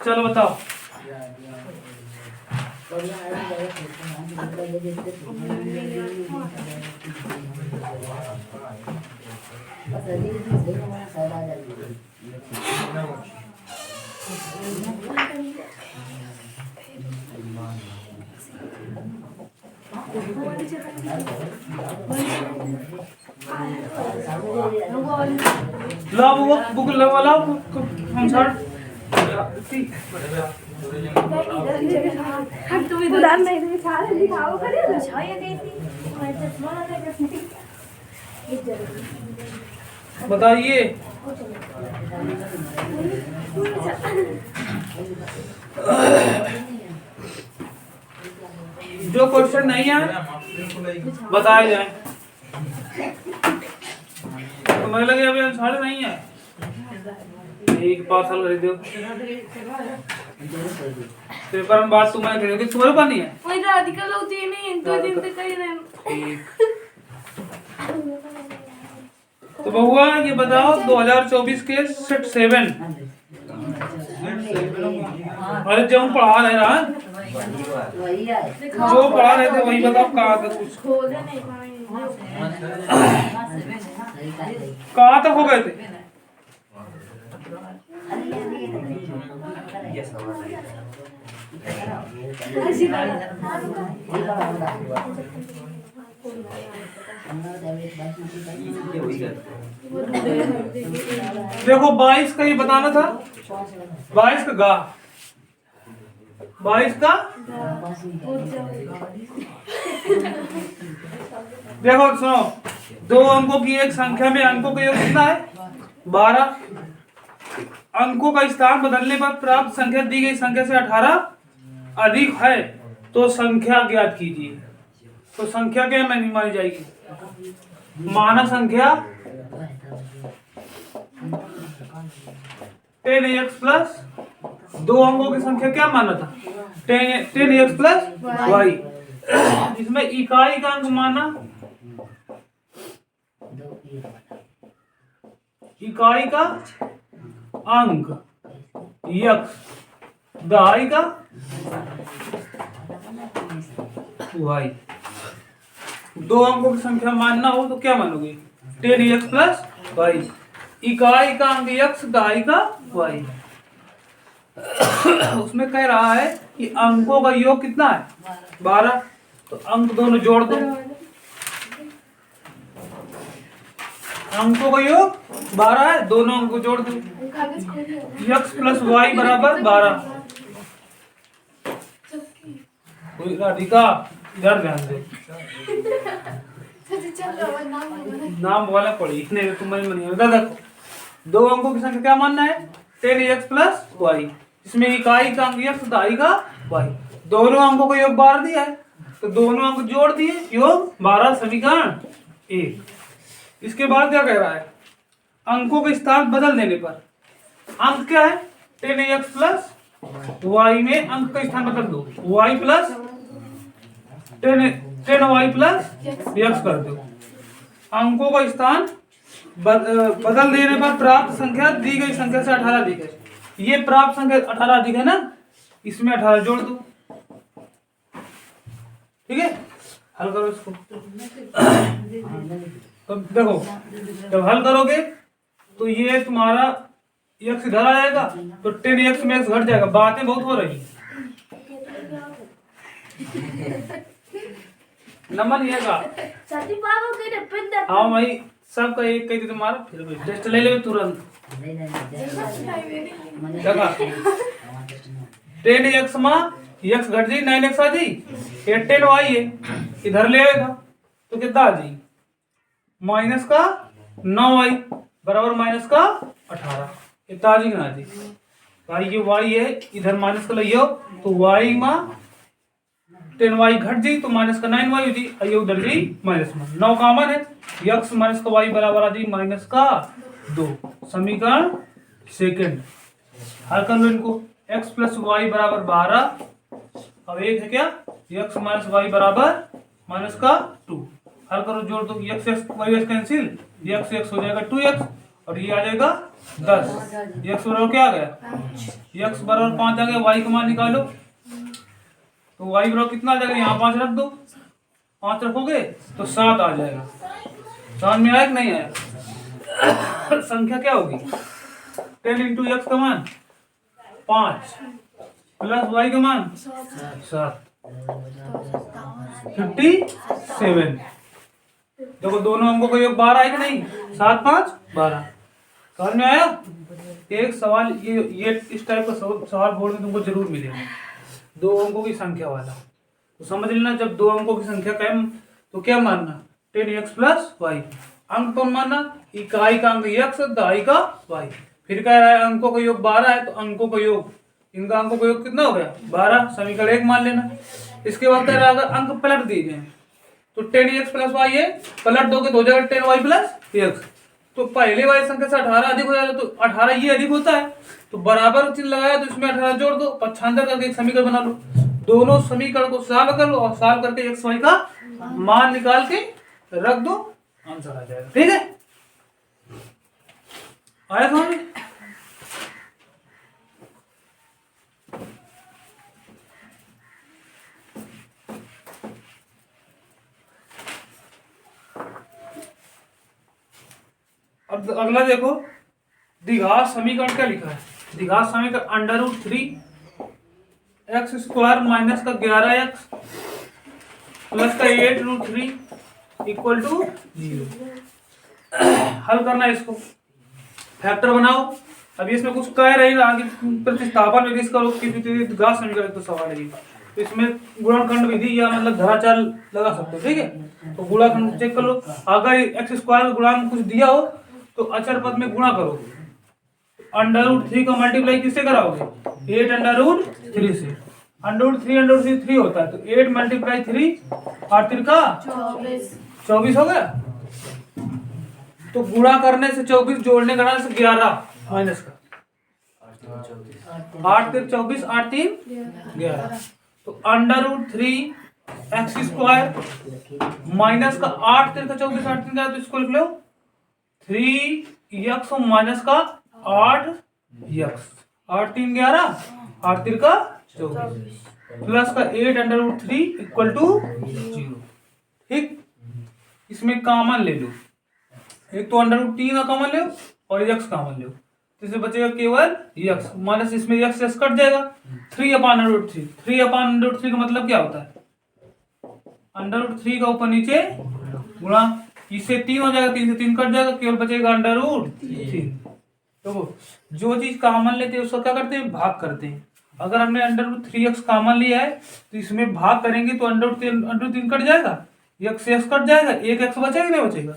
चलो बताओ। लाओ वो बुक लगा लाओ हम सर उधर नहीं सारे दिखाओ करिए बताइए। जो क्वेश्चन नहीं है बताए जाए। तो मुझे लगे अभी आंसर नहीं है, एक पार्सल कर दो पेपर में बात तुम्हें कह रही तुम्हारे पास नहीं है। वही राधिका लोग जी नहीं 2 दिन तक कहीं रहे। तो बहुआ ये बताओ 2024 के सेट 7 अरे जो हम पढ़ा रहे ना जो पढ़ा रहे थे वही बताओ कहाँ तक कुछ कहाँ तक हो गए थे। देखो 22 का ये बताना था, 22 का गा 22 का देखो सुनो, 2 अंकों की एक संख्या में अंकों का योग कितना है 12। अंकों का स्थान बदलने पर प्राप्त संख्या दी गई संख्या से 18 अधिक है तो संख्या ज्ञात कीजिए। तो संख्या क्या मानी जाएगी, माना संख्या 10x प्लस 2 अंकों की संख्या क्या माना था 10x प्लस y। इसमें इकाई का अंक माना, इकाई का अंक x, दहाई का y। 2 अंकों की संख्या मानना हो तो क्या मानोगे 10x प्लस y। इकाई का अंक x, दहाई का y। उसमें कह रहा है कि अंकों का योग कितना है 12। तो अंक दोनों जोड़ दो, अंकों का योग 12 है, दोनों अंक को जोड़ दो। x प्लस वाई बराबर 12। राधिका इधर ध्यान दे, नाम बोला पड़ी इतने तुम्हारी मनी है। देखो 2 अंकों की संख्या क्या मानना है 10x प्लस वाई। इसमें इकाई का अंक x, दहाई का y। दोनों अंकों का योग 12 दिया है तो दोनों अंक जोड़ दिए, योग 12 समीकरण 1। इसके बाद क्या कह रहा है, अंकों के स्थान बदल देने पर अंक क्या है 10x प्लस y में अंक का स्थान बदल दो, y plus 10y plus x कर दो। अंकों का स्थान बदल देने पर प्राप्त संख्या दी गई संख्या से 18 अधिक है। ये प्राप्त संख्या 18 अधिक है ना, इसमें 18 जोड़ दो। ठीक है, हल करो इसको। तो देखो जब हल करोगे तो ये तुम्हारा x इधर आ जाएगा तो 10x में x घट जाएगा। बातें बहुत हो रही नंबर नहीं है हाँ भाई सबका एक कही थी तुम्हारा, फिर भी टेस्ट ले ले तुरंत। देखा 10x में x घट जी 9x आ जी, 10y है इधर ले आएगा तो कितना आ जी माइनस का 9y बराबर माइनस का 18। इतना आ जी ना जी भाई, ये y है इधर माइनस का लियो तो y में 10y घट जी तो माइनस का 9y हो जी, आइए उधर जी माइनस में 9 कॉमन है, x माइनस का y बराबर आ जी माइनस का 2। समीकरण सेकंड हल कर लो इनको। x प्लस वाई बराबर 12। अब एक है क्या x माइनस वाई बराबर माइनस का 2। हल करो जोड़ दो, x x y cancel, x x हो जाएगा 2x और ये आ जाएगा 10। x बराबर क्या आ गया, x बराबर 5 आ गया। y का मान निकालो, तो y बराबर कितना आ जाएगा, यहाँ 5 रख दो, 5 रखोगे तो 7 आ जाएगा। समझ में आया कि नहीं आया? संख्या क्या होगी, 10 इंटू एक्स का मान 5 प्लस वाई का मान 7, 57। देखो दोनों अंकों का योग 12 है कि नहीं, 7 5 12। समझ में आया? एक सवाल ये इस टाइप का सवाल बोर्ड में तुमको जरूर मिलेगा, 2 अंकों की संख्या वाला। तो समझ लेना, जब 2 अंकों की संख्या का तो क्या मानना, 10x प्लस वाई। अंक कौन मानना, इकाई का अंक x, दहाई का y। फिर कह रहा है अंकों का योग 12 है, तो अंकों का योग, इनका अंकों का योग कितना हो गया 12, समीकरण 1 मान लेना। इसके बाद कह रहा है अगर अंक पलट दिए जाए तो 10x प्लस वाई है, पलट दोगे तो हो जाएगा 10y प्लस x। तो पहले वाली संख्या से 18 अधिक हो जाएगा, तो 18 ये अधिक होता है, तो बराबर चिन्ह लगाया तो इसमें 18 जोड़ दो, 95 करके एक समीकरण बना लो। दोनों समीकरण को सॉल्व कर लो और सॉल्व करके x y का मान निकाल के रख दो, आंसर आ जाएगा। ठीक है, आया समझ में? अब अगला देखो, द्विघात समीकरण क्या लिखा है। द्विघात समीकरण √3 x स्क्वायर माइनस का 11x प्लस का 8√3 इक्वल टू 0। हल करना है इसको, फैक्टर बनाओ। अब इसमें कुछ कह रही है आगे प्रतिस्थापन विधि करो, द्विघात समीकरण तो सवाल है। तो इसमें गुणनखंड विधि या मतलब धराचार लगा सकते हो। ठीक है, तो गुणाखंड चेक कर लो। अगर एक्स स्क्वायर का गुणांक कुछ दिया हो तो अचर पद में गुणा करो। √3 का मल्टीप्लाई किससे कराओगे, 8√3 से। √3 3 होता है, तो 8 × 3 8 3 का 24 हो गया। तो गुणा करने से 24, जोड़ने करने से 11 माइनस का 8 3 24 8 3 11। तो √3 एक्स स्क्वायर माइनस का 8 3 का 24 8 3 का, तो इसको लिख लो 3x माइनस का 8x, 8 3 11 8 3 का 24 प्लस का 8√3 इक्वल टू 0। ठीक, इसमें कॉमन ले लो, एक तो √3 का कॉमन लो और x कॉमन लो, तो इसमें बचेगा केवल x माइनस, इसमें x कट जाएगा। 3/√3, 3/√3 का मतलब क्या होता है, √3 का ऊपर नीचे गुणा, इससे 3 हो जाएगा, 3 से 3 कट जाएगा, केवल बचेगा √3। तो जो चीज कॉमन लेते हैं उसको क्या करते हैं, भाग करते हैं। अगर हमने √3x कॉमन लिया है तो इसमें भाग करेंगे तो √3 कट जाएगा, x से x कट जाएगा, एक x बचेगा नहीं बचेगा।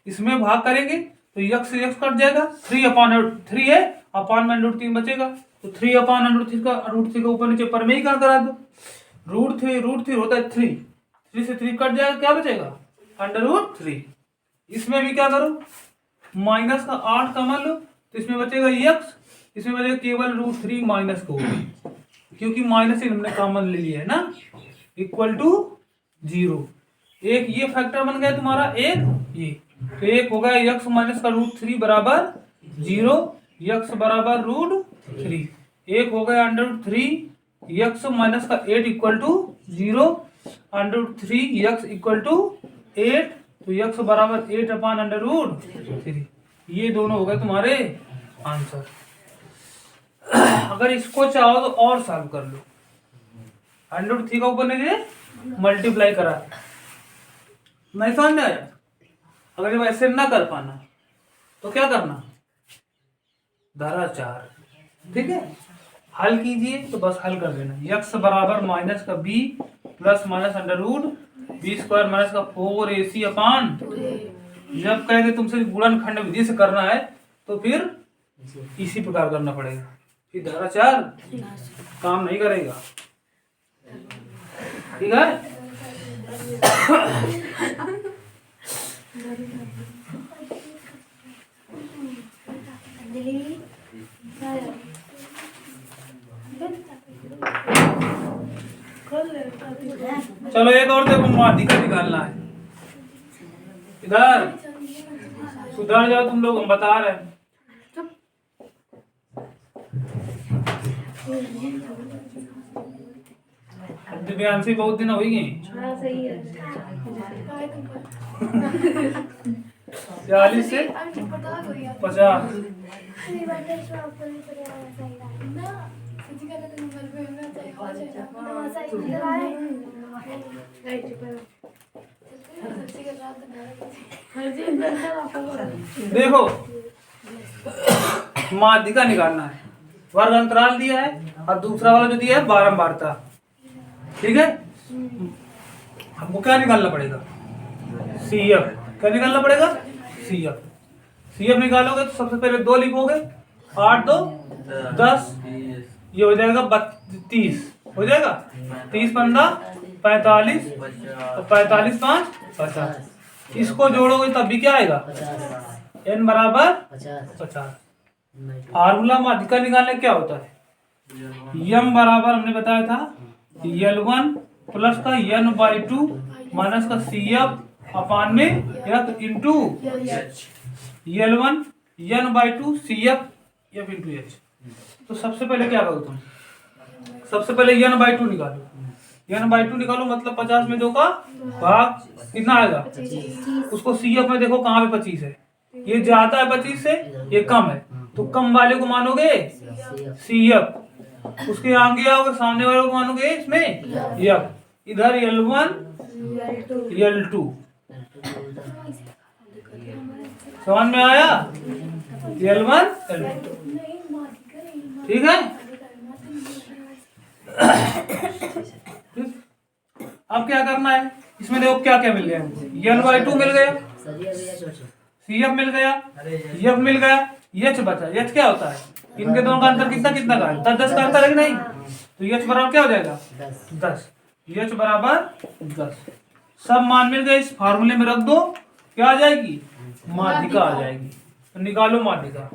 इसमें भाग करेंगे तो x से x कट जाएगा, 3/3 है, अपान में √3 बचेगा, तो 3/√3 का √3 का ऊपर नीचे परमेयीकरण करा दो। √3 होता है 3 से 3 कट जाएगा, क्या बचेगा √3। इसमें भी क्या करो, माइनस का 8 कॉमन लो, तो इसमें बचेगा x, इसमें बचेगा केवल √3 माइनस को, क्योंकि माइनस ही हमने कॉमन ले लिया है ना, इक्वल टू 0। एक ये फैक्टर बन गया तुम्हारा, एक ये, तो एक हो गया x माइनस का √3 बराबर 0, x बराबर √3। एक हो गया √3 x माइनस का 8 equal to 0, √3 x equal to 8, तो x बराबर 8/√3। ये दोनों हो गए तुम्हारे आंसर। अगर इसको चाहो तो और सॉल्व कर लो, √3 का ऊपर नीचे मल्टीप्लाई करा, नहीं समझ में आया। अगर जब ऐसे ना कर पाना तो क्या करना, धराचार। ठीक है, हल कीजिए तो बस हल कर देना। x बराबर माइनस का b plus minus √b square minus का 4ac अपान, जब कहेंगे तुमसे गुणनखंड विधि से करना है तो फिर इसी प्रकार करना पड़ेगा, फिर धराचार काम नहीं करेगा। ठीक है, चलो एक और देखो, माध्यिका निकालना है। इधर सुधर जाओ तुम लोग, हम बता रहे हैं। दिव्यांशी बहुत दिन हो गई हाँ सही है 40 से 50। देखो माध्यिका निकालना है, वर्ग अंतराल दिया है और दूसरा वाला जो दिया है बारंबारता। ठीक है, हमको क्या निकालना पड़ेगा? CF। क्या निकालना पड़ेगा? CF। CF निकालोगे तो सबसे पहले 2 लिखोगे, 8 2 10, ये हो जाएगा 30, हो जाएगा 30 15 45 और 45 5 50। इसको जोड़ोगे तब भी क्या आएगा? n बराबर 50। फार्मूला माध्यिका निकालने क्या होता है? m बराबर हमने बताया था L1 प्लस का n/2 माइनस का CF अपान में F into L1 n/2 CF F into H। तो सबसे पहले क्या करो तुम? सबसे पहले n/2 निकालो। n/2 निकालो मतलब 50 में 2 का भाग कितना आएगा? उसको CF में देखो कहाँ पे 25 है, ये ज्यादा है 25 से, ये कम है, तो कम वाले को मानोगे CF, उसके आगे आओगे सामने वाले को मानोगे इसमें F। इधर L1 L2 समझ में आया? L1 L2 ठीक है। अब क्या करना है? इसमें देखो क्या क्या मिल गया हमको। N/2 मिल गया, CF मिल गया, F मिल गया, H बचा। H क्या होता है? इनके दोनों का अंतर कितना कितना का है? 10 का अंतर है कि नहीं? तो H बराबर क्या हो जाएगा? 10। H बराबर 10। सब मान मिल गए, इस फार्मूले में रख दो, क्या आ जाएगी? माध्यिका आ जाएगी। तो निकालो माध्यिका।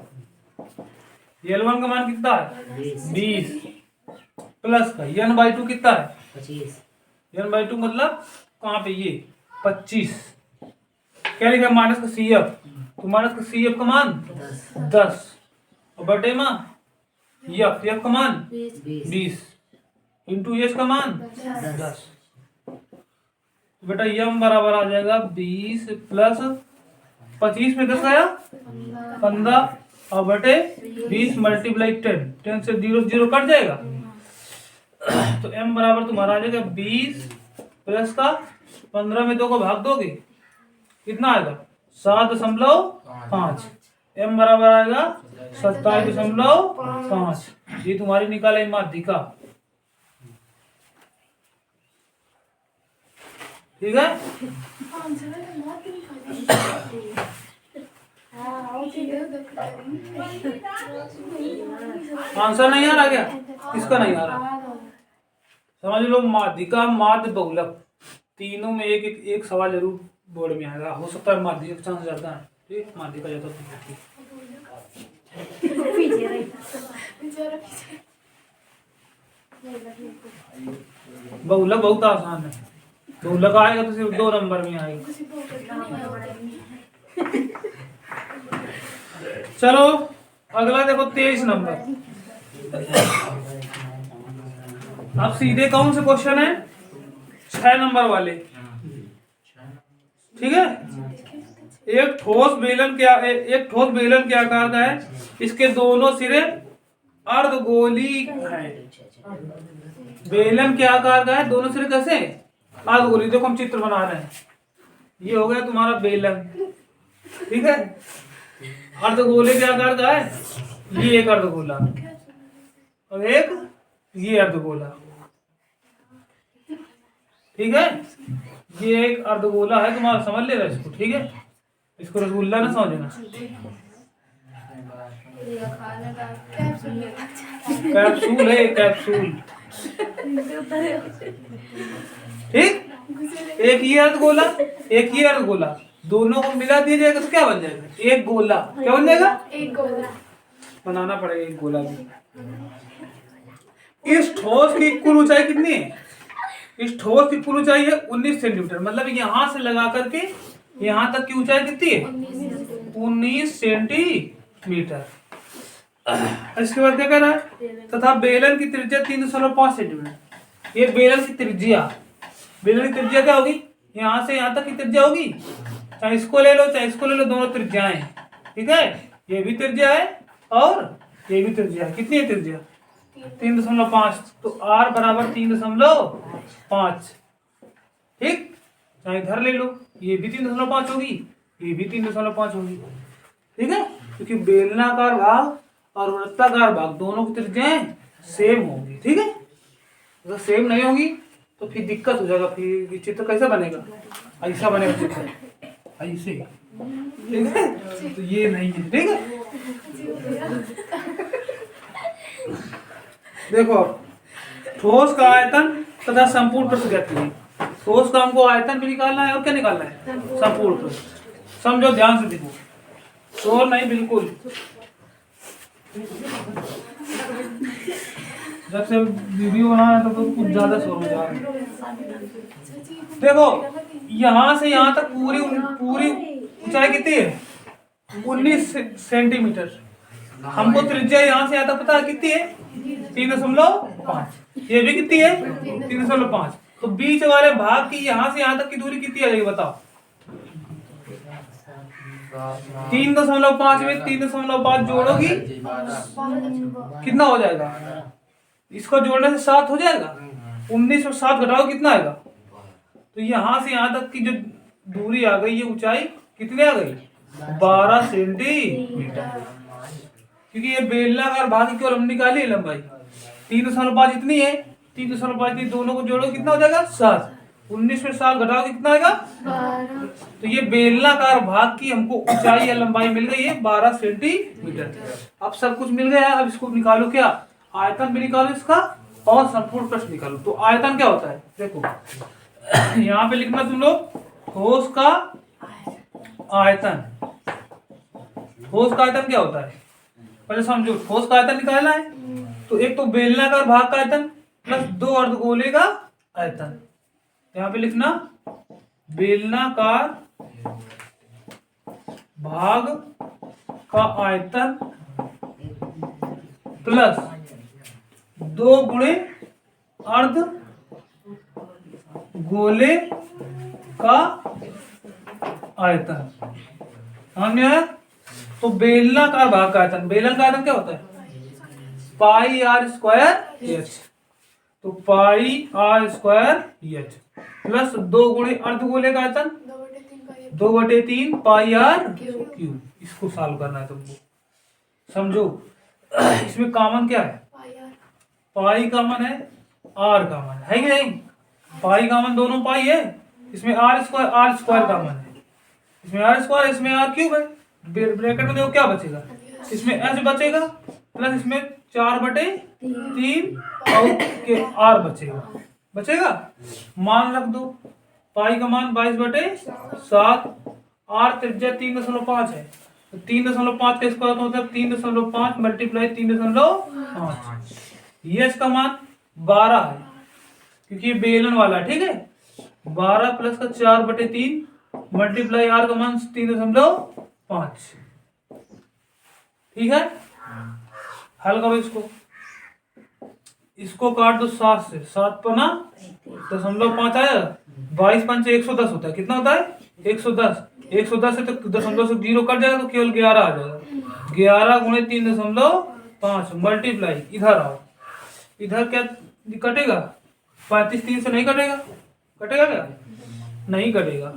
L1 का मान कितना है? 20 प्लस का n/2 कितना है? 25। n/2 मतलब कहाँ पे? ये 25। क्या लिखा? माइनस का CF, तो माइनस का CF का मान 10 और बटे में F का मान 20 इंटू H का मान 10। बेटा m बराबर आ जाएगा 20 प्लस 25 में 10 गया 15 और बटे 20 मल्टीप्लाई 10 से 0 0 कट जाएगा। तो m बराबर तुम्हारा आ जाएगा 20 प्लस का 15 में 2 को भाग दोगे कितना आएगा? 7.5। m बराबर आएगा 27.5। ये तुम्हारी निकाले माध्यिका। ठीक है। आंसर नहीं आ रहा क्या? किसका नहीं आ रहा? समझ लो माध्यिका माध्य बहुलक तीनों में एक सवाल जरूर बोर्ड में आएगा। हो सकता है माध्यिका का चांस ज्यादा है। ठीक, माध्यिका ज्यादा है। बहुलक बहुत आसान है। बहुलक आएगा तो सिर्फ 2 नंबर में आएगा। चलो अगला देखो 23 नंबर। अब सीधे कौन से क्वेश्चन है? 6 नंबर वाले। ठीक है। एक ठोस बेलन के आकार का है, इसके दोनों सिरे अर्धगोली है। बेलन के आकार का है, दोनों सिरे कैसे? अर्धगोली। देखो हम चित्र बना रहे हैं, ये हो गया तुम्हारा बेलन। ठीक है। अर्धगोले के आकार का है, ये एक अर्धगोला और एक ये अर्धगोला। ठीक है। ये एक अर्धगोला है तुम्हारा, समझ लेना इसको। ठीक है, इसको रसगुल्ला ना समझना। कैप्सूल है, कैप्सूल। ठीक। एक ये अर्धगोला, एक ये अर्धगोला, दोनों को मिला दिया जाएगा तो क्या बन जाएगा? एक गोला। क्या बन जाएगा? एक गोला। बनाना पड़ेगा एक गोला भी। इस ठोस की कुल ऊंचाई कितनी है? इस ठोस की कुल ऊंचाई है 19 सेंटीमीटर। मतलब यहाँ से लगा करके यहाँ तक की ऊंचाई कितनी है? 19 सेंटीमीटर। इसके बाद क्या कह रहा है, तथा बेलन की त्रिज्या 3.5 सेंटीमीटर। ये बेलन की त्रिज्या, बेलन की त्रिज्या क्या होगी, यहाँ से यहाँ तक की त्रिज्या होगी, चाहे इसको ले लो चाहे इसको ले लो, दोनों त्रिज्याएं, ठीक है। ये भी त्रिज्या है और ये भी त्रिज्या है। कितनी है त्रिज्या, 3.5, तो r बराबर 3.5, ठीक। चाहे इधर ले लो, ये भी 3.5 होगी, ये भी 3.5 होगी, ठीक है, क्योंकि बेलनाकार भाग और वृत्ताकार भाग दोनों की त्रिज्याएं सेम होंगी, ठीक है। अगर सेम नहीं होगी तो फिर दिक्कत हो जाएगा, फिर चित्र कैसा बनेगा, ऐसा बनेगा चित्र, ऐसे, ठीक है। तो ये नहीं है, ठीक है। देखो ठोस का आयतन तथा संपूर्ण पृष्ठ गति, ठोस का हमको आयतन भी निकालना है और क्या निकालना है, संपूर्ण पृष्ठ। समझो ध्यान से, देखो शोर नहीं बिल्कुल, जब से वीडियो बनाया तो कुछ ज्यादा शोर हो जा रहा है। देखो यहाँ से यहाँ तक पूरी पूरी ऊंचाई कितनी है, 19 सेंटीमीटर। हमको त्रिज्या यहाँ से यहाँ तक पता है कितनी है, 3.5। ये भी कितनी है, 3.5। तो बीच वाले भाग की यहाँ से यहाँ तक की दूरी कितनी आ जाएगी बताओ। 3.5 में 3.5 जोड़ोगी कितना हो जाएगा, इसको जोड़ने से 7 हो जाएगा। 19 और 7 घटाओ कितना आएगा, तो यहाँ से यहाँ तक की जो दूरी आ गई, ये ऊंचाई कितनी आ गई, 12 सेंटीमीटर। क्योंकि ये बेलनाकार भाग की केवल हम निकाली है लंबाई 3.5 इतनी है, 3.5 इतनी, दोनों को जोड़ो कितना हो जाएगा 7। 19 में 7 घटाओ कितना आएगा 12। तो ये बेलनाकार भाग की हमको ऊंचाई या लंबाई मिल गई है 12 सेंटीमीटर। अब सब कुछ मिल गया है, अब इसको निकालो, क्या आयतन भी निकालो इसका और संपूर्ण पृष्ठ निकालो। तो आयतन क्या होता है, देखो यहाँ पे लिखना तुम लोग, ठोस का आयतन। ठोस का आयतन क्या होता है, पहले समझो। ठोस का आयतन निकालना है तो एक तो बेलनाकार भाग का आयतन प्लस 2 अर्धगोले का आयतन। यहाँ पे लिखना बेलनाकार भाग का आयतन प्लस 2 गुणे अर्ध गोले का आयतन। हमने तो बेलनाकार भाग का आयतन, बेलन का आयतन क्या होता है, पाई आर स्क्वायर एच। तो pi r square h plus 2 गुणे अर्धगोले का आयतन 2/3 पाई आर क्यूब। इसको सॉल्व करना है तुमको, समझो। इसमें कॉमन क्या है, पाई कॉमन है, आर कॉमन है कि नहीं, पाई कॉमन, दोनों पाई है। इसमें आर स्क्वायर कॉमन है, इसमें आर स्क्वायर, इसमें आर क्यूब है। ब्रैकेट में देखो क्या बचेगा, इसमें एच बचेगा प्लस इसमें 4/3 और आर बचेगा। मान रख दो, पाई का मान 22/7, आर त्रिज्या 3.5 है, तो 3.5 का स्क्वायर का मतलब 3.5 मल्टीप्लाई 3.5। एच का मान 12 है क्योंकि ये बेलन वाला है, ठीक है। 12 प्लस का 4/3 मल्टीप्लाई आर का मान 3.5, ठीक है। हल करो इसको काट दो 7 से, 7 पना 0.5 आया, 22 पंचे 110 होता है, कितना होता है 110। 110 से तो 0.0 कट जाएगा तो केवल 11 आ जाएगा। 11 गुणे 3.5 मल्टीप्लाई, इधर आओ, इधर क्या कटेगा, 35 3 से नहीं कटेगा, कटेगा क्या, नहीं कटेगा।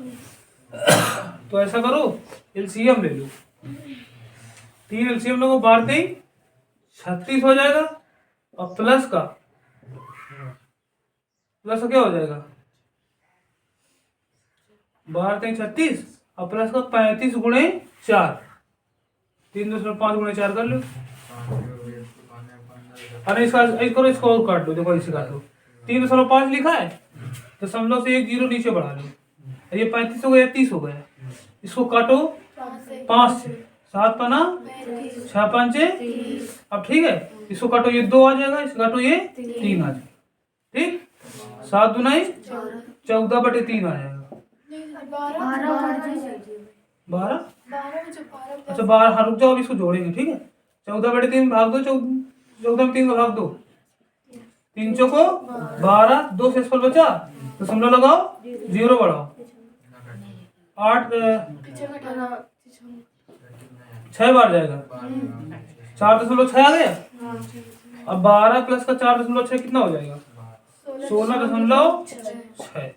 तो ऐसा करो एलसीएम ले लो, 3 एलसीएम लोगों 12 36 हो जाएगा और प्लस का क्या हो जाएगा, 12 36 और प्लस का 35 गुणे 4, 3.5 गुणे 4 कर लो। अरे इसको और काट लो, देखो इसे काट लो। 3.5 लिखा है, दशमलव से 1 0 नीचे बढ़ा लो, ये 35 हो गया, 30 हो गया। इसको काटो 5 से, 7 पना 6 पंचे, अब ठीक है। इसको काटो, ये 2 आ जाएगा, इसको काटो ये 3 आ जाएगा, ठीक। 7 दूनाई 14/3 आ जाएगा। 12 अच्छा 12, हाँ रुक जाओ, अब इसको जोड़ेंगे, ठीक है। 14/3 भाग दो, 14 में 3 को भाग दो, 3 चौको 12, 2 शेषफल बचा, दशमलव लगाओ, 0 बढ़ाओ, 8 6 बार जाएगा, 4.6 आ गया। अब 12 प्लस का 4.6 कितना हो जाएगा? 16.6।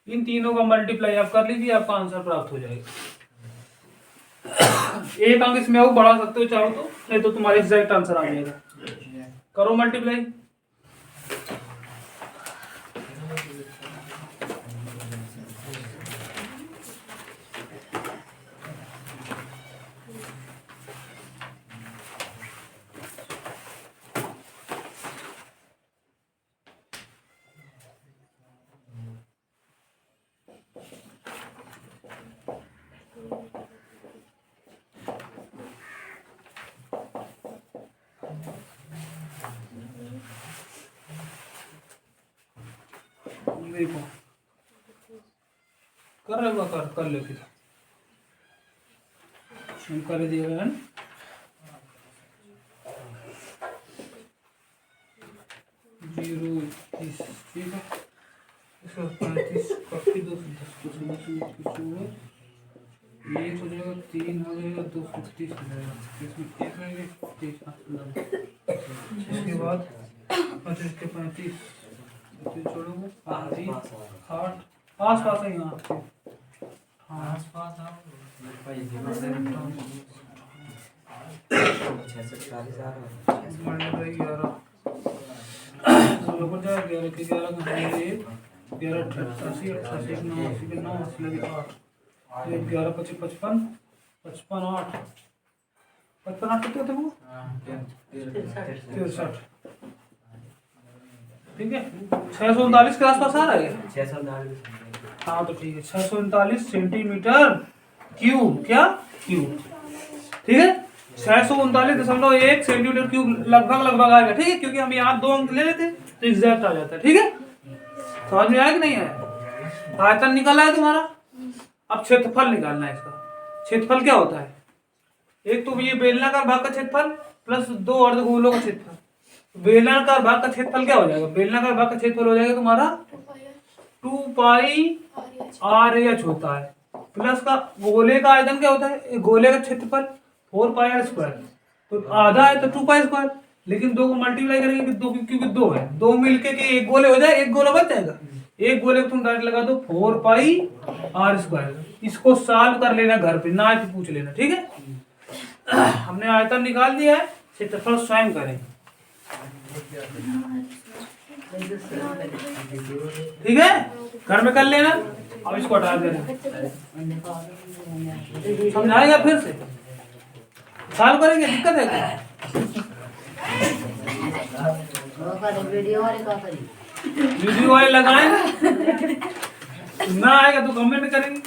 इन तीनों का मल्टीप्लाई आप कर लीजिए, आपका आंसर प्राप्त हो जाएगा। एक अंक इसमें और बढ़ा सकते हो चाहो तो, नहीं तो तुम्हारा एग्जैक्ट आंसर आ जाएगा। करो मल्टीप्लाई। देखो कर रहे हो, कर लो फिर कर दिएगा है। 0 30 ठीक है, 135 काफी 210 को समझ एक हो जाएगा, 3 हो जाएगा, 230 हो जाएगा, इसमें एक रहेगा 30। इसके बाद 25 के 35 छोड़ोगे 8 आस पास है यहाँ आस पास ग्यारह 25 55 55 8 55 8 कितने थे वो 63। ठीक है, 639 के आसपास आ रहा है 639। हाँ तो ठीक है, 639 सेंटीमीटर क्यूब, क्या क्यूब, ठीक है, 639.1 सेंटीमीटर क्यूब लगभग आएगा। ठीक है, क्योंकि हम यहाँ 2 अंक ले लेते तो एग्जैक्ट आ जाता है। ठीक है, समझ में आया कि नहीं आया? आयतन निकाला है तुम्हारा, अब क्षेत्रफल निकालना है। इसका क्षेत्रफल क्या होता है? एक तो ये बेलनाकार भाग का क्षेत्रफल प्लस 2 अर्धगोलों का क्षेत्रफल। बेलनाकार भाग का क्षेत्रफल क्या हो जाएगा? बेलनाकार भाग का क्षेत्रफल हो जाएगा तुम्हारा 2 पाई RH होता है, प्लस का गोले का आयतन क्या होता है? गोले का क्षेत्रफल 4 पाई R स्क्वायर, तो आधा है तो 2 पाई स्क्वायर, लेकिन 2 को मल्टीप्लाई करेंगे 2 क्योंकि 2 है, 2 मिलके के एक गोले हो जाए, एक गोला बच जाएगा, एक गोले को तुम डायरेक्ट लगा दो 4 पाई R स्क्वायर। इसको सॉल्व कर लेना घर पे, ना कि पूछ लेना। ठीक है, हमने आयतन निकाल दिया है, क्षेत्रफल स्वयं करें। ठीक है, घर में कर लेना। अब इसको हटा देना, समझाएगा फिर से सॉल्व करेंगे, दिक्कत है क्या? वीडियो वाले लगाएंगे, ना आएगा तो कमेंट करेंगे।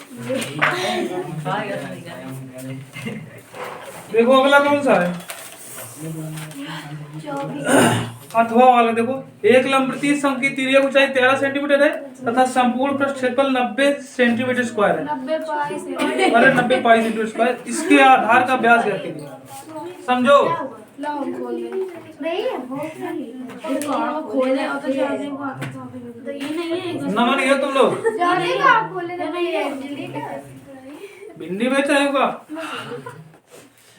देखो अगला कौन सा है? अथवा वाला देखो, एक लंबवृत्तीय शंकु की तिर्यक ऊंचाई 13 सेंटीमीटर है तथा संपूर्ण पृष्ठ क्षेत्रफल 90 सेंटीमीटर स्क्वायर है। 90 पाई से अरे 90 पाई सेंटीमीटर स्क्वायर। इसके आधार का व्यास ज्ञात कीजिए। समझो, लाओ खोल ले, देखो खोल ले और तो चार्जिंग को आता तो ये नहीं है, नमन है तुम लोग, चार्जिंग को आप खोल ले नहीं है, डिलीट कर। भिंडी बेच रहे होगा।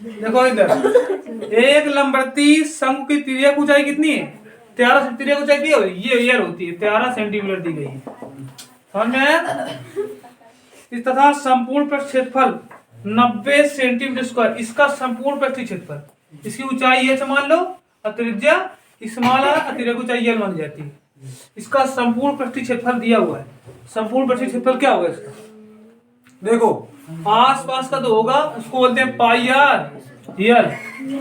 देखो इधर, एक लंबवृत्तीय शंकु की तिर्यक ऊंचाई कितनी है? 13 से तिर्यक ऊंचाई दी हुई ये ईयर होती है, 13 सेंटीमीटर दी गई है। समझ में आया? इस तथा संपूर्ण पृष्ठ क्षेत्रफल 90 सेंटीमीटर स्क्वायर। इसका संपूर्ण पृष्ठ क्षेत्रफल, इसकी ऊंचाई h मान लो, त्रिज्या स्मॉल r, तिर्यक ऊंचाई l मान जाती है। इसका संपूर्ण पृष्ठ क्षेत्रफल दिया हुआ है। संपूर्ण पृष्ठ क्षेत्रफल क्या होगा इसका? देखो आसपास का तो होगा, उसको बोलते हैं पाई आर यल,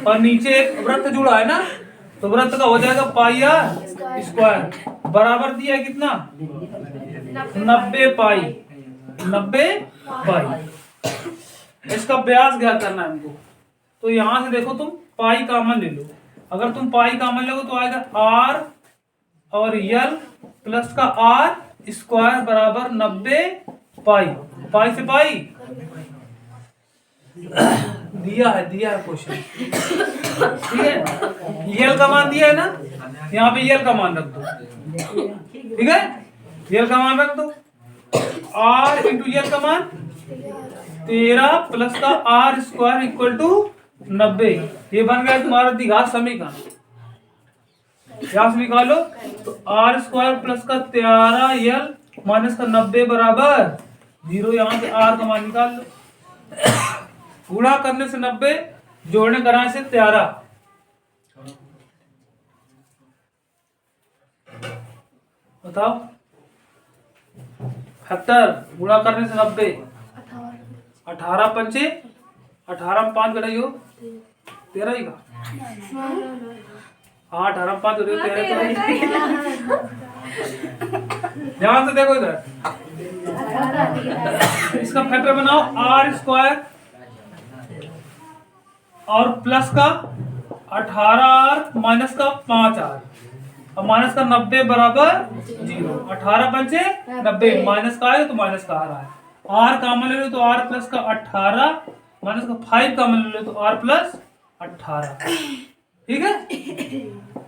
और नीचे एक वृत्त जुड़ा है ना, तो वृत्त का हो जाएगा पाई आर स्क्वायर, बराबर दिया है कितना? 90 पाई। 90 पाई। इसका व्यास ज्ञात करना है हमको, तो यहां से देखो तुम पाई कॉमन ले लो। अगर तुम पाई कॉमन लोगे तो आएगा आर और यल प्लस का आर स्क्वायर बराबर 90 पाई। पाई से पाई दिया है क्वेश्चन, ठीक है। यल का मान दिया है ना, यहाँ पे यल का मान रख दो, ठीक है। यल का मान रख दो, r इंटू यल का मान 13 प्लस का r स्क्वायर इक्वल टू 90। ये बन गया तुम्हारा द्विघात समीकरण। यहाँ से निकालो तो r स्क्वायर प्लस का 13l माइनस का 90 बराबर 0। यहाँ से r का मान निकाल लो, गुणा करने से 90, जोड़ने कराने से 13। बताओ, फैक्टर गुणा करने से 90, 18 पंचे 18 में 5 घटाई हो 13 ही का। हाँ 18 में 5 13 ध्यान से देखो इधर, इसका फैक्टर बनाओ r स्क्वायर और प्लस का 18r माइनस का 5r और माइनस का 90 बराबर 0। 18 पंचे 90, माइनस का है तो माइनस का आ रहा है। r कॉमन ले लो तो r प्लस का 18 माइनस का 5 कॉमन ले लो तो r प्लस 18, ठीक है।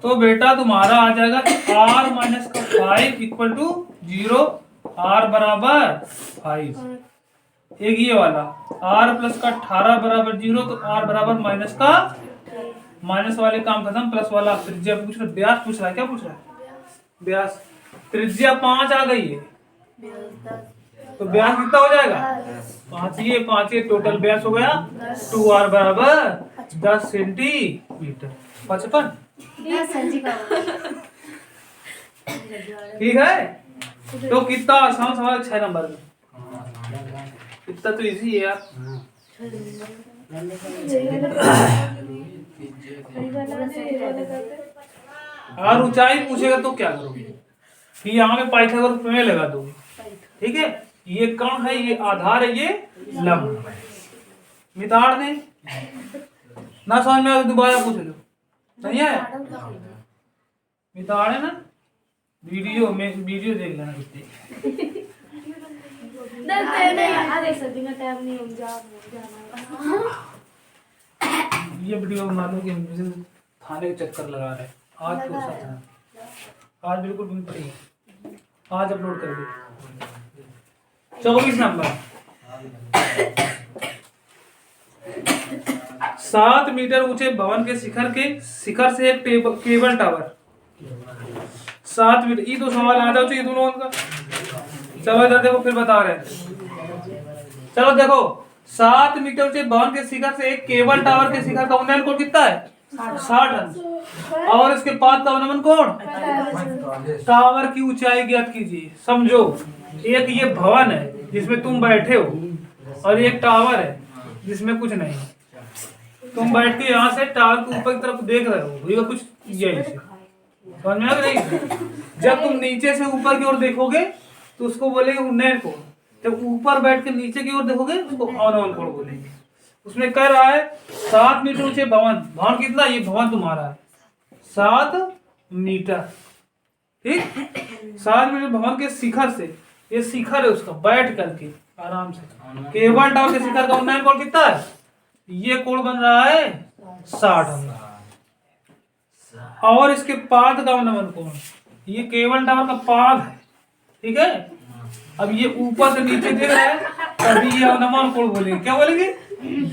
तो बेटा तुम्हारा आ जाएगा r माइनस का 5 इक्वल टू 0, r बराबर 5। एक ये वाला r प्लस का 18 बराबर 0, तो r बराबर माइनस का, माइनस वाले काम खत्म, प्लस वाला त्रिज्या पूछ रहा है, व्यास पूछ रहा है, क्या पूछ रहा है, व्यास। त्रिज्या 5 आ गई है तो व्यास कितना हो जाएगा 5, ये 5 ये टोटल व्यास हो गया 2r बराबर 10 सेंटीमीटर 55, ठीक है। तो कितना आसान सवाल 6 नंबर में, इतना तो इजी है यार। अगर ऊंचाई पूछेगा तो क्या करोगे, कि यहाँ पे पाइथागोरस प्रमेय लगा दोगे, ठीक है। ये कण है, ये आधार है, ये लंब। मिताड़ दे ना, समझ में आया तो दोबारा पूछ लो, नहीं आया मिताड़ है ना, वीडियो में वीडियो देख लेना कितनी। ये वीडियो बना लो कि हम थाने के चक्कर लगा रहे हैं। आज तो सच है, आज बिल्कुल नहीं पड़ी, आज अपलोड कर दो। 24 नंबर, 7 मीटर ऊंचे भवन के शिखर से एक केबल टावर 7 मीटर। ये तो सवाल आ जाओ, ये दोनों का। चलो इधर देखो, फिर बता रहे हैं। चलो देखो, 7 मीटर ऊंचे भवन के शिखर से एक केबल टावर के शिखर का उन्नयन कोण कितना है 60 अंश, और इसके पाद का अवनमन कोण। टावर की ऊंचाई ज्ञात कीजिए। समझो, एक ये भवन है जिसमें तुम बैठे हो, और एक टावर है जिसमें कुछ नहीं। तुम बैठ के यहाँ से टावर के ऊपर की तरफ देख रहे हो, ये कुछ यही से समझ में आ गई। जब तुम नीचे से ऊपर की ओर देखोगे तो उसको बोलेंगे उन्नयन कोण, जब ऊपर बैठ के नीचे की ओर देखोगे उसको अवनमन कोण बोलेंगे। उसमें कह रहा है 7 मीटर ऊंचे भवन, भवन कितना, ये भवन तुम्हारा है 7 मीटर, ठीक। 7 मीटर भवन के शिखर से, ये शिखर है उसका, बैठ करके आराम से केबल टावर के शिखर का उन्नयन कोण कितना है, ये कोण बन रहा है 60 अंश, और इसके पाद का अवनमन कोण, ये केबल टावर का पाद है, ठीक है। अब ये ऊपर से नीचे देख रहा है, तभी ये अवनमन कोण बोलेंगे। क्या बोलेंगे,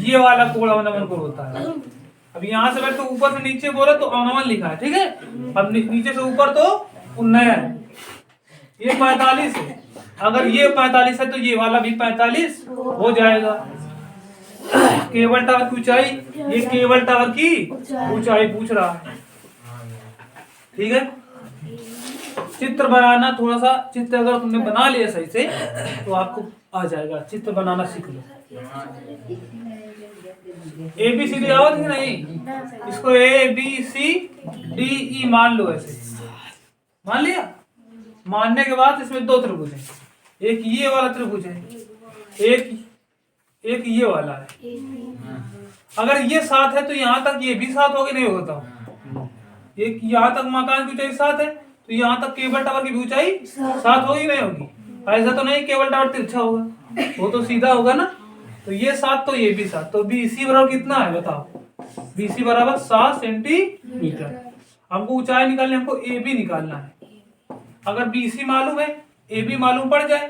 ये वाला कोण अवनमन कोण होता है। अब यहाँ से बैठ तो ऊपर से नीचे बोला तो अवनमन लिखा है, ठीक है। अब नीचे से ऊपर तो उन्नयन। ये 45 है, अगर ये 45 है तो ये वाला भी 45 हो जाएगा। केबल टावर की ऊंचाई, ये केबल टावर की ऊंचाई पूछ रहा है, ठीक है। चित्र बनाना, थोड़ा सा चित्र अगर तुमने बना लिया सही से तो आपको आ जाएगा। चित्र बनाना सीख लो। ABCD आओ कि नहीं, इसको ABCDE मान लो, ऐसे मान लिया। मानने के बाद इसमें 2 त्रिभुज है, एक ये वाला त्रिभुज है, एक ये वाला है। अगर ये 7 है तो यहाँ तक ये भी 7 होगी, नहीं होता। एक यहाँ तक मकान की ऊंचाई 7 है तो यहाँ तक केबल टावर की ऊंचाई 7 होगी, नहीं होगी। ऐसा तो नहीं केबल टावर तिरछा होगा, वो तो सीधा होगा ना। तो ये 7 तो ये भी 7, तो BC बराबर कितना है बताओ? BC बराबर 7 सेंटीमीटर। हमको ऊंचाई निकालनी, हमको AB निकालना है। अगर BC मालूम है, AB मालूम पड़ जाए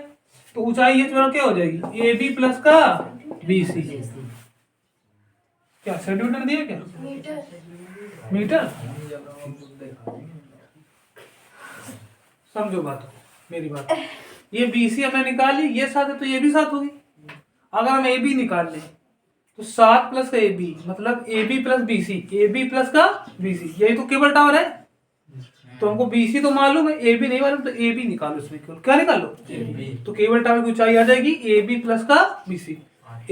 तो ऊंचाई H बराबर क्या हो जाएगी? AB प्लस का BC। क्या सेंटीमीटर दिया क्या? मीटर। समझो बात, मेरी बात। ये BC हमने निकाली, ये 7 है तो ये भी 7 होगी। अगर हम AB निकाल लें तो 7 प्लस का AB मतलब AB plus BC, AB plus का BC, यही तो केबल टावर है। तो हमको BC तो मालूम है, AB नहीं मालूम, तो AB निकालो इसमें। केवल क्या निकालो? तो केबल टावर की ऊंचाई आ जाएगी AB प्लस का BC।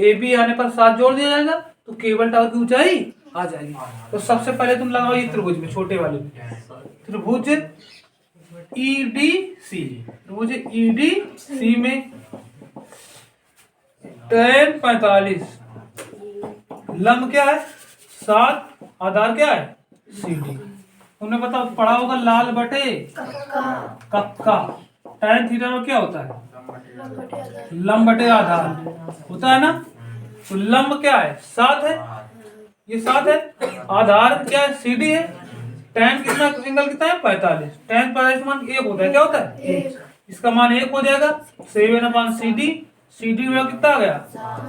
AB आने पर 7 जोड़ दिया जाएगा तो केबल टावर की ऊंचाई आ जाएगी। तो सबसे पहले तुम लगाओ ये त्रिभुज में, छोटे वाले में, त्रिभुज EDC। त्रिभुज EDC में tan 45, लंब क्या है? 7, आधार क्या है? CD। तुमने पढ़ा होगा लाल बटे कक्का। tan थीटा में क्या होता है? लंब बटे आधार होता है ना। तो लंब क्या है? 7 है, ये 7 है। आधार क्या है? CD है। tan कितना, एंगल कितना है? 45। tan 45 मान 1 होता है, क्या होता है? इसका मान 1 हो जाएगा। 7/CD। CD में कितना आ गया?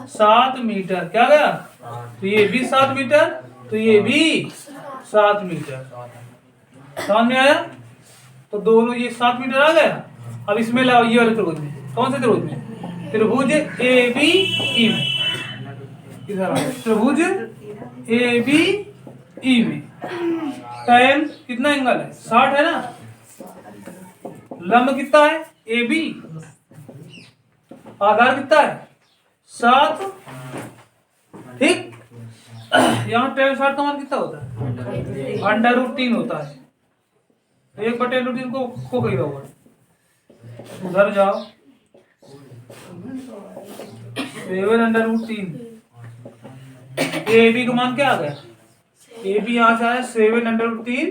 7 मीटर। क्या गया? तो ये भी 7 मीटर, तो ये भी 7 मीटर। समझ में आया? तो दोनों ये 7 मीटर आ गया। अब इसमें लाओ ये वाले त्रिभुज में। कौन से त्रिभुज में? त्रिभुज ABE में। इधर आओ, त्रिभुज ABE में tan कितना एंगल है? 60 है ना। लंब कितना है? AB। आधार कितना है? 7। ठीक। यहाँ tan 60 का मान कितना होता है? √3 होता है। 1/√3 को कही होगा। उधर जाओ, 7/√3। AB का मान क्या आ गया? AB यहाँ से आया 7/√3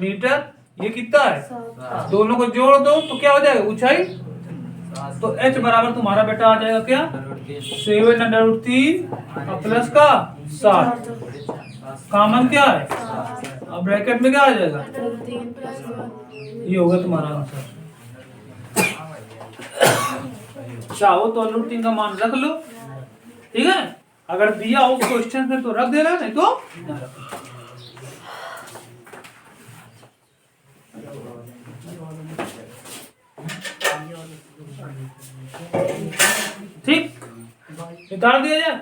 मीटर। ये कितना है? दोनों को जोड़ दो तो क्या हो जाएगा? ऊंचाई। तो H बराबर तुम्हारा बेटा आ जाएगा क्या? 7/√3 प्लस का 7। कॉमन क्या है? अब ब्रैकेट में क्या आ जाएगा? ये होगा तुम्हारा आंसर। चाहो तो √3 का मान रख लो, ठीक है। अगर दिया हो क्वेश्चन में तो रख देना, नहीं तो ना रखो। ठीक, निकाल दिया जाए।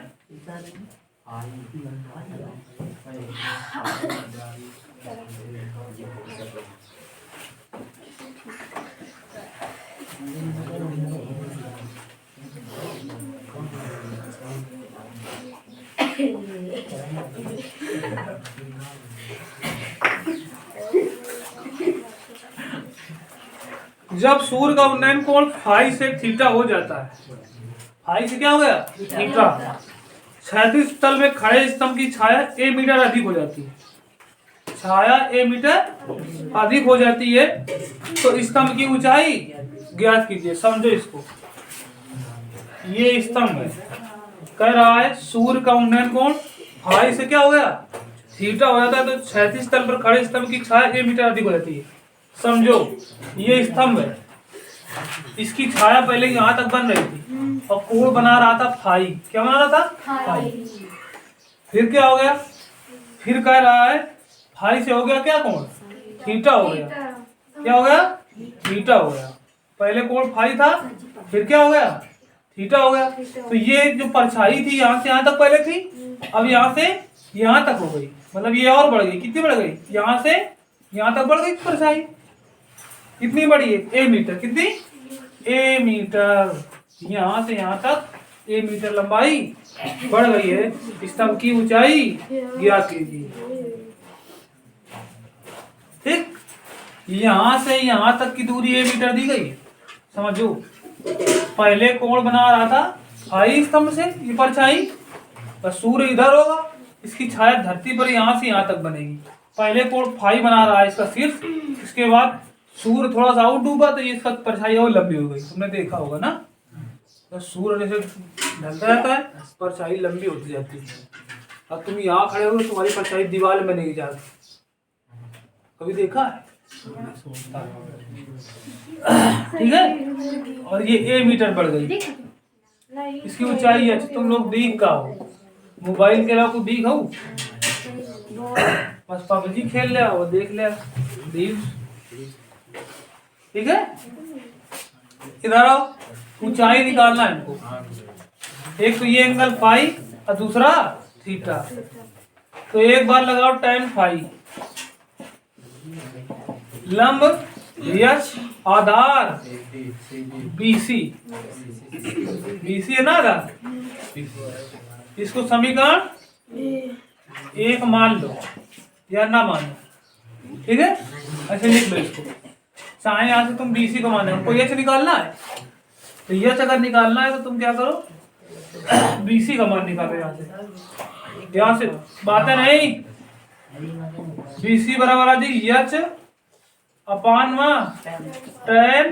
जब सूर्य का उन्नयन कोण फाई से थीटा हो जाता है, फाई से क्या हो गया? थीटा। क्षैतिज तल में खड़े स्तंभ की छाया a मीटर अधिक हो जाती है। छाया a मीटर अधिक हो जाती है तो स्तंभ की ऊंचाई ज्ञात कीजिए। समझो इसको, ये स्तंभ है, कह रहा है सूर्य का उन्नयन कोण फाई से क्या हो गया? थीटा हो जाता है, तो क्षैतिज तल पर खड़े स्तंभ की छाया a मीटर अधिक हो जाती है। समझो, ये स्तंभ है, इसकी छाया पहले यहाँ तक बन रही थी और कोण बना रहा था फाई। क्या बना रहा था? फाई। फिर क्या हो गया? फिर कह रहा है फाई से हो गया क्या कोण? थीटा हो गया। क्या हो गया? थीटा हो गया। पहले कोण फाई था, फिर क्या हो गया? थीटा हो गया। तो ये जो परछाई थी यहाँ से यहाँ तक पहले थी, अब यहाँ से यहाँ तक हो गई, मतलब ये और बढ़ गई। कितनी बढ़ गई? यहाँ से यहाँ तक बढ़ गई परछाई। कितनी बड़ी है? a metre. कितनी? a metre. यहाँ से यहाँ तक a मीटर लंबाई बढ़ गई है। स्तंभ की ऊंचाई ज्ञात कीजिए। ठीक, यहाँ से यहाँ तक की दूरी a मीटर दी गई। समझो, पहले कोण बना रहा था फाई स्तंभ से, ये परछाई, बस सूर्य इधर होगा, इसकी छाया धरती पर यहाँ से यहाँ तक बनेगी। पहले कोण फाई बना रहा है इसका शीर्ष, इसके बाद सूर्य थोड़ा सा आउट डूबा तो ये इसका परछाई और लंबी हो गई। तुमने देखा होगा ना, तो सूर्य जैसे ढलता जाता है, परछाई लंबी होती जाती है। अब तुम यहाँ खड़े हो, तुम्हारी परछाई दीवार में नहीं जाती। कभी देखा है? ठीक है। और ये ए मीटर बढ़ गई, इसकी ऊंचाई है। तुम लोग दीख का हो, मोबाइल के अलावा कुछ दीख हो? बस पबजी खेल ले वो देख ले दीख। ठीक है, इधर आओ, ऊंचाई निकालना है इनको। एक तो ये एंगल फाई और दूसरा थीटा। तो एक बार लगाओ tan फाई, लंब यच, आधार BC, BC है ना आधार। इसको समीकरण 1 मान लो या ना मानो। ठीक है, ऐसे लिख लो इसको। चाहे यहाँ से तुम BC को मानो, हमको यच निकालना है। तो यच अगर निकालना है तो तुम क्या करो, BC का मान निकालो यहाँ से बातें नहीं। BC बराबर आ जाएगी यच अपान tan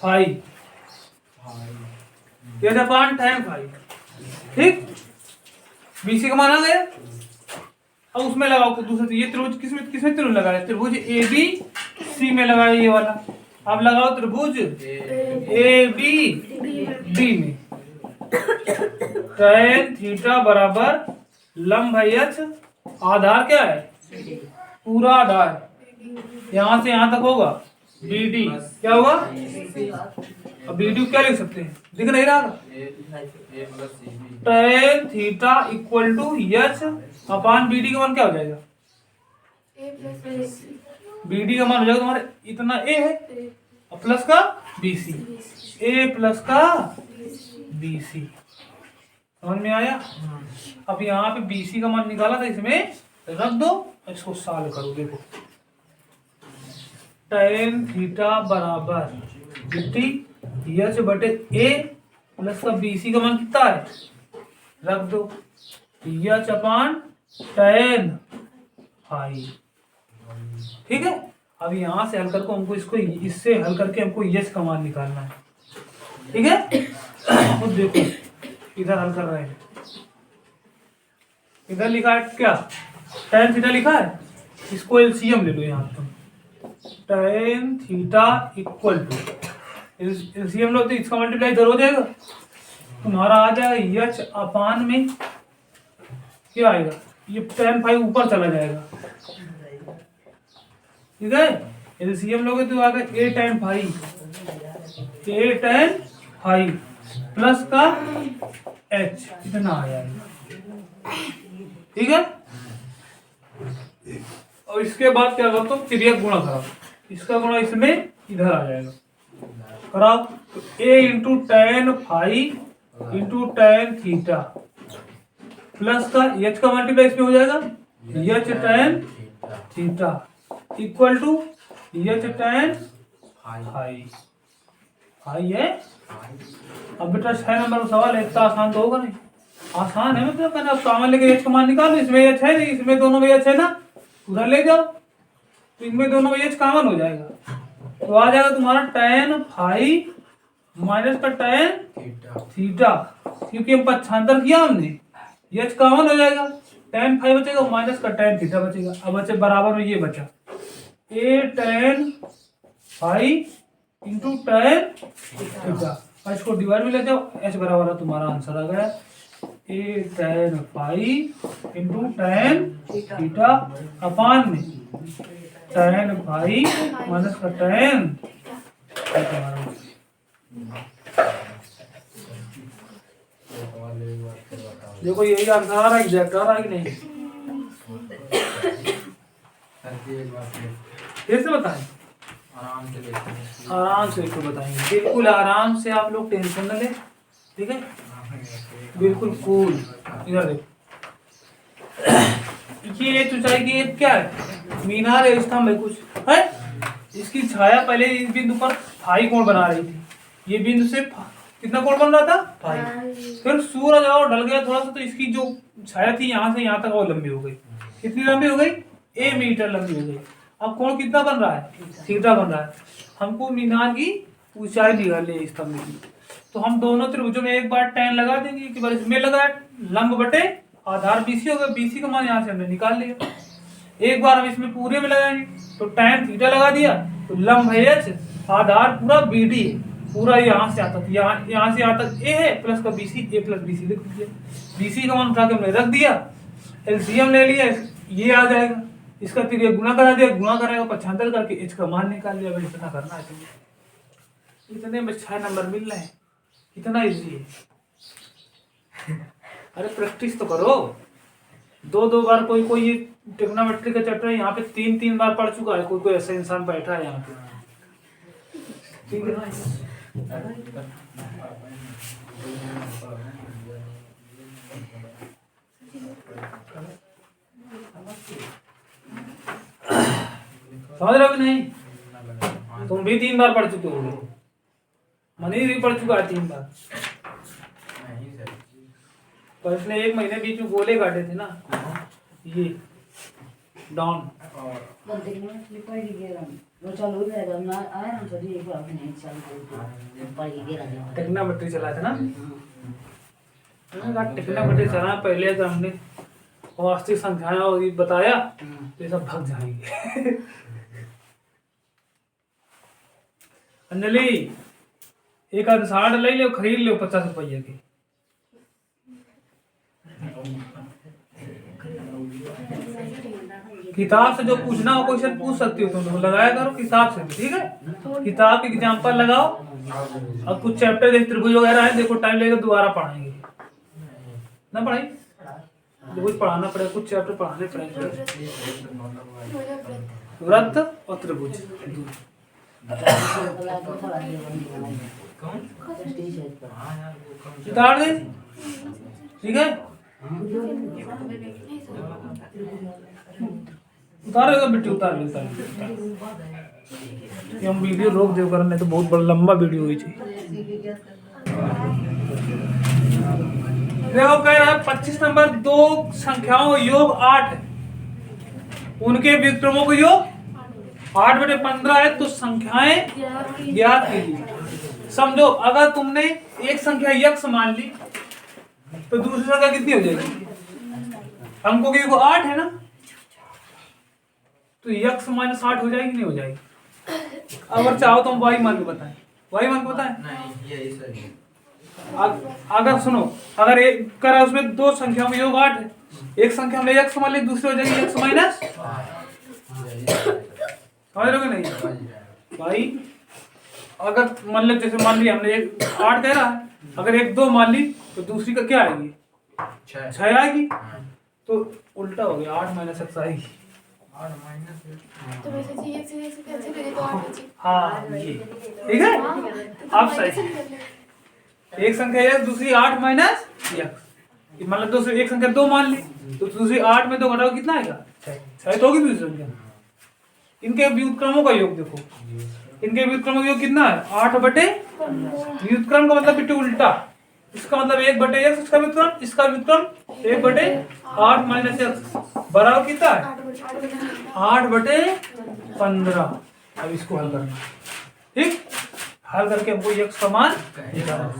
फाई, यच अपान tan फाई। ठीक, BC का मान आ गया। अब उसमें लगाओ दूसरे, ये त्रिभुज किसमें त्रिभुज लगाया? त्रिभुज ABC में लगाया ये वाला। अब लगाओ त्रिभुज ABD में। tan थीटा बराबर लंब यच, आधार क्या है? पूरा आधार यहाँ से यहाँ तक होगा BD। क्या होगा? अब BD क्या लिख सकते हैं, दिख नहीं रहा? tan theta equal to h upon BD का मान क्या हो जाएगा? BD का मान हो जाएगा तुम्हारे इतना A है और प्लस का BC, A प्लस का BC। समझ में आया? अब यहाँ पे BC का मान निकाला था, इसमें रख दो, इसको सॉल्व करो। देखो tan थीटा बराबर BT यच बटे A प्लस का BC का मान कितना है, रख दो, यच अपान tan फाई। ठीक है, अब यहाँ से हल करके हमको इसको इससे हल करके हमको यच का मान निकालना है। ठीक है, तो देखो इधर हल कर रहे हैं, इधर लिखा है क्या, tan थीटा लिखा है। इसको एलसीएम ले लो यहाँ तुम, tan theta equal to LCM लो तो इसका मल्टीप्लाई इधर हो जाएगा, तुम्हारा आ जाएगा यच अपान में क्या आएगा, ये tan फाई ऊपर चला जाएगा। ठीक है, एलसीएम लोगे तो आएगा A tan फाई प्लस का H, इतना आ जाएगा। ठीक है, और इसके बाद क्या करो, तो तिर्यक गुणा कराओ, इसका गुणा इसमें इधर आ जाएगा, कराओ। तो A into tan phi into tan theta plus का H का मल्टीप्लाई इसमें हो जाएगा, H tan theta equal to H tan phi. Phi है। अब बेटा 6 नंबर का सवाल है, इतना आसान तो होगा नहीं। आसान है मतलब, मैंने अब कॉमन लेके H का मान निकालो, इसमें H है नहीं, इसमें दोनों में H है ना, उधर ले जाओ तो इनमें दोनों में H कॉमन हो जाएगा, तो आ जाएगा तुम्हारा tan फाई माइनस का tan थीटा, क्योंकि हम पक्षांतर किया हमने, H कॉमन हो जाएगा, tan फाई बचेगा माइनस का tan थीटा बचेगा। अब बचे बराबर में ये बचा A tan phi into tan theta, इसको डिवाइड में ले जाओ, H बराबर है, तुम्हारा आंसर आ गया A tan phi into tan theta upon में tan फाई माइनस का tan। देखो यही आंसर आ रहा है, एग्जैक्ट आ रहा है कि नहीं, कैसे बताएं? आराम से इसको बताएंगे, बिल्कुल आराम से, आप लोग टेंशन न लें। ठीक है, बिल्कुल कूल। इधर देखो, ये ऊंचाई की क्या है, मीनार है, स्तंभ है, कुछ है। इसकी छाया पहले इस बिंदु पर फाई कोण बना रही थी, ये बिंदु से कितना कोण बन रहा था, फाई। फिर सूरज और ढल गया थोड़ा सा, तो इसकी जो छाया थी यहाँ से यहाँ तक और लंबी हो गई। कितनी लंबी हो गई, A मीटर लंबी हो गई। अब कोण कितना बन रहा है, थीटा बन रहा है। हमको मीनार की ऊंचाई निकालनी है स्तंभ की, तो हम दोनों त्रिभुजों में एक बार tan लगा देंगे कि बार इसमें लगा लंब बटे आधार BC होगा, BC का मान यहाँ से हमने निकाल लिया। एक बार हम इसमें पूरे में लगाएंगे तो tan थीटा लगा दिया, तो लंब है H, आधार पूरा BD है, पूरा यहाँ से आता है, यहाँ से यहाँ तक A है प्लस का BC, A प्लस BC लिख दीजिए। BC का मान उठा के हमने रख दिया, LCM ले लिया, ये आ जाएगा, इसका फिर ये गुना करा दिया, गुना करेगा 75 करके H का मान निकाल लिया। भाई इतना करना है तुम्हें, इतने में 6 नंबर मिल रहे हैं, कितना इजी है। अरे प्रैक्टिस तो करो, दो बार कोई ये ट्रिग्नोमेट्री का चैप्टर है यहाँ पे 3 बार पढ़ चुका है, कोई ऐसा इंसान बैठा है यहाँ पे, ठीक है। समझ रहे हो कि नहीं? तुम भी 3 बार पढ़ चुके हो, मनीष भी पढ़ चुका है 3 बार। पर इसने 1 महीने बीच में गोले काटे थे ना, ये डाउन टेक्नोमेट्री चला था ना, टेक्नोमेट्री चला पहले तो हमने वास्तविक संख्याएं और ये बताया तो ये सब भाग जाएंगे। अंजलि एक आध साड़ ले लो, खरीद लो 50 रुपये की। किताब से जो पूछना हो क्वेश्चन पूछ सकती हो तुम, लगाया करो किताब से, ठीक है। किताब के एग्जाम्पल लगाओ, अब कुछ चैप्टर जैसे त्रिभुज वगैरह है, देखो टाइम लगेगा, दोबारा पढ़ाएंगे ना, पढ़ाई कुछ पढ़ाना पड़ेगा, कुछ चैप्टर पढ़ाने पड़ेंगे। वृत्त और त्रिभुज उतार दे, ठीक है, उतारेगा बेटी, उतार ले। हम वीडियो रोक दे करने तो बहुत बड़ा लंबा वीडियो हुई थी। देखो कह रहा है 25 नंबर, 2 संख्याओं योग 8 है, उनके व्युत्क्रमों का योग 8/15 है, तो संख्याएं ज्ञात कीजिए। समझो अगर तुमने एक संख्या यक्ष मान ली तो दूसरी संख्या कितनी हो जाएगी? अंकों की 8 है ना, तो यक्ष -8 हो जाएगी, नहीं हो जाएगी? अगर चाहो तो हम वाई मान के बताएं, वाई मान के बताएं नहीं, ये सही। अगर सुनो, अगर एक करा उसमें 2 संख्याओं में योग 8 है, एक संख्या में यक्ष मान ली, दूसरी हो जाएगी यक्ष माइनस, समझ रहे हो कि नहीं भाई? अगर मान लो जैसे मान लिया हमने 8 कह रहा है, अगर 1 2 मान ली तो दूसरी का क्या आएगी? 6 आएगी, तो उल्टा हो गया, 8 - x आएगी। तो वैसे जी एक से कैंसिल करें तो 8 बची। हाँ ये ठीक है, आप सही। एक संख्या है, दूसरी 8 - x, मतलब दूसरी एक संख्या 2 मान ली तो दूसरी 8 में 2 घटाओ कितना आएगा? 6 तो होगी दूसरी संख्या। इनके व्युत्क्रमों का योग देखो, इनके व्युत्क्रमों का योग कितना है? 8/, व्युत्क्रम का मतलब बेटे उल्टा, इसका मतलब 1/x, इसका व्युत्क्रम, इसका व्युत्क्रम 1/8 - x बराबर कितना है? 8/15। अब इसको हल करना, ठीक, हल करके हमको x का मान निकालना।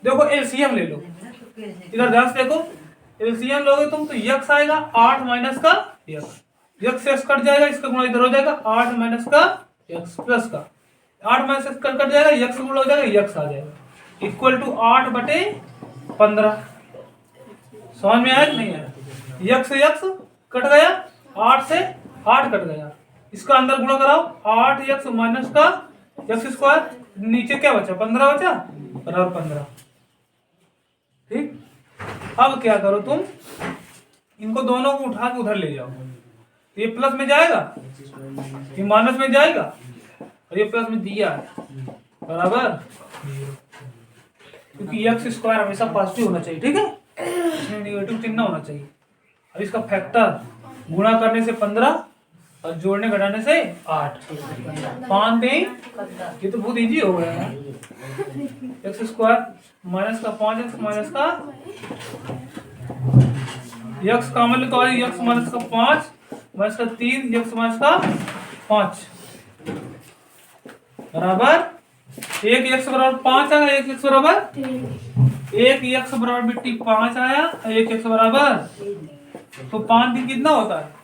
देखो एलसीएम ले लो, इधर ध्यान से देखो, एलसीएम लोगे तुम तो x आएगा 8 माइनस का x से x कट जाएगा, इसका गुणा इधर हो जाएगा 8 माइनस का x प्लस का 8 माइनस x कट जाएगा, x गुणा हो जाएगा, x आ जाएगा इक्वल टू 8/15। समझ में आया कि नहीं आया? x से x कट गया, 8 से 8 कट गया, इसका अंदर गुणा कराओ 8x माइनस का x स्क्वायर, नीचे क्या बचा? 15 बचा, बराबर 15। ठीक, अब क्या करो तुम, इनको दोनों को उठा के उधर ले जाओ, ये प्लस में जाएगा, ये माइनस में जाएगा, और ये प्लस में दिया है बराबर, क्योंकि x स्क्वायर हमेशा पॉजिटिव होना चाहिए, ठीक है, इसमें नेगेटिव चिन्ह होना चाहिए। अब इसका फैक्टर गुणा करने से 15 और जोड़ने घटाने से 8, 5 3, ये तो बहुत इजी हो गया है। x स्क्वायर माइनस का 5x माइनस का x का मतलब तो x माइनस का 5 माइनस का 3 x माइनस का 5 बराबर एक एक्स बराबर 5 आया, एक एक्स बराबर एक एक्स बराबर बेटी 5 आया, एक एक्स बराबर तो 5 भी कितना होता है?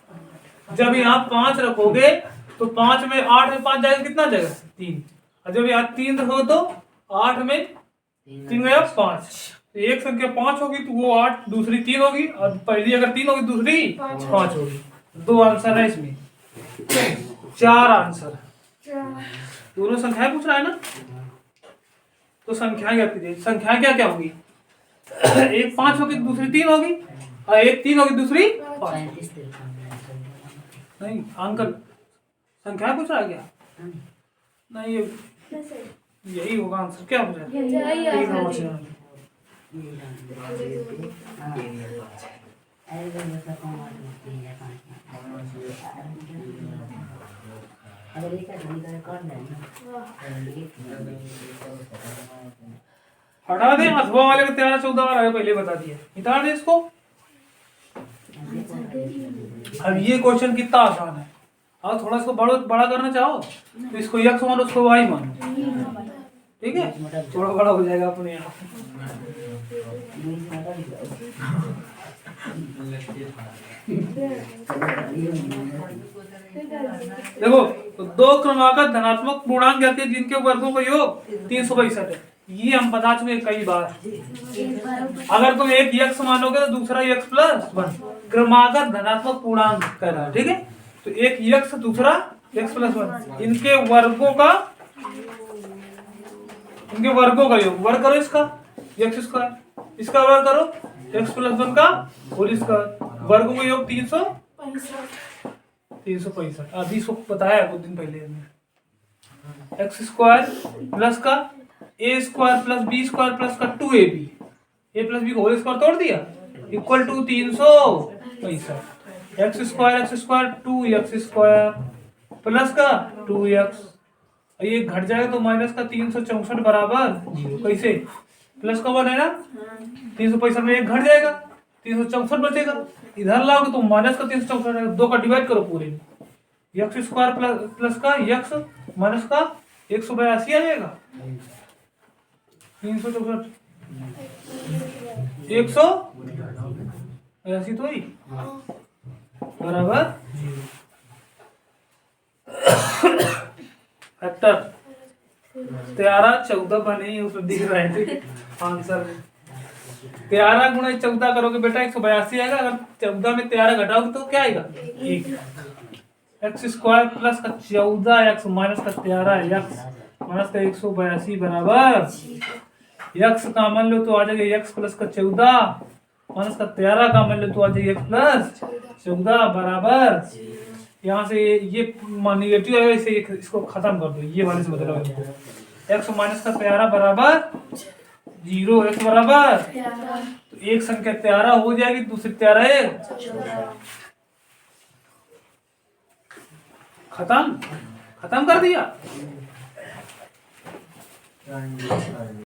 जब यहाँ 5 रखोगे तो 5 में 8 में 5 जाएगा, कितना जाएगा? 3। और जब यहाँ 3 रखोगे तो 8 में 3 गया 5। एक संख्या 5 होगी तो वो 8, दूसरी 3 होगी, और पहली अगर 3 होगी दूसरी 5 होगी। 2 आंसर है इसमें, 4 आंसर। दोनों संख्याएं पूछ रहा है ना, तो संख्याएं क्या कीजिए, संख्याएं क्या क्या होगी? एक 5 होगी दूसरी 3 होगी, और एक 3 होगी दूसरी 5। नहीं अंकल, संख्याएं पूछ रहा है क्या? नहीं, यही होगा आंसर। क्या पूछ रहा है? हटा दे, अथवा वाले का 13 14 बार आया, पहले बता दिया, निकाल दे इसको। अब ये क्वेश्चन कितना आसान है। और थोड़ा इसको बड़ा करना चाहो तो इसको x मानो, उसको y मानो, ठीक है? थोड़ा बड़ा हो जाएगा अपने आप। देखो, तो 2 क्रमागत धनात्मक पूर्णांक ज्ञात है जिनके वर्गों का योग 362 है। ये हम बता चुके कई बार। अगर तुम एक x मानोगे तो दूसरा x प्लस 1 क्रमागत धनात्मक पूर्णांक कर रहा है, ठीक है? तो एक x दूसरा x प्लस 1, इनके वर्गों का योग, वर्ग करो इसका x स्क्वायर, इसका वर्ग करो x प्लस 1 का होल स्क्वायर, वर्गों का योग 365। अभी इसको बताया कुछ दिन पहले हमने। x स्क्वायर प्लस का a square plus b square plus का 2ab, a प्लस b को होल स्क्वायर तोड़ दिया, equal to 365। x square 2x square plus का 2x, ये घट जाएगा तो माइनस का 364 बराबर 0। कैसे? प्लस का 1 है ना, 365 में एक घट जाएगा, 364 बचेगा। इधर लाओगे तो माइनस का 364, 2 का डिवाइड करो पूरे में, एक्स स्क्वायर प्लस का एक्स माइनस का 182 आ जाएगा। 364 182 तो ही बराबर फैक्टर 13 14 बने उसमें दिख रहे थे आंसर में। 13 गुणा 14 करोगे बेटा 182 आएगा। अगर 14 में 13 घटाओगे तो क्या आएगा? 1। एक्स स्क्वायर प्लस का 14 एक्स माइनस का 13 एक्स माइनस का 182 बराबर एक्स का मान लो तो आ जाएगा एक्स प्लस का 14 माइनस का 13 का मान लो तो आ जाएगा एक्स प्लस 14 बराबर, यहाँ से ये निगेटिव आएगा, इसे इसको खत्म कर दो, ये वाले से बदलो इसको। एक्स माइनस का 13 बराबर 0, एक्स बराबर तो एक संख्या 13 हो जाएगी, दूसरी 13 है खत्म कर दिया।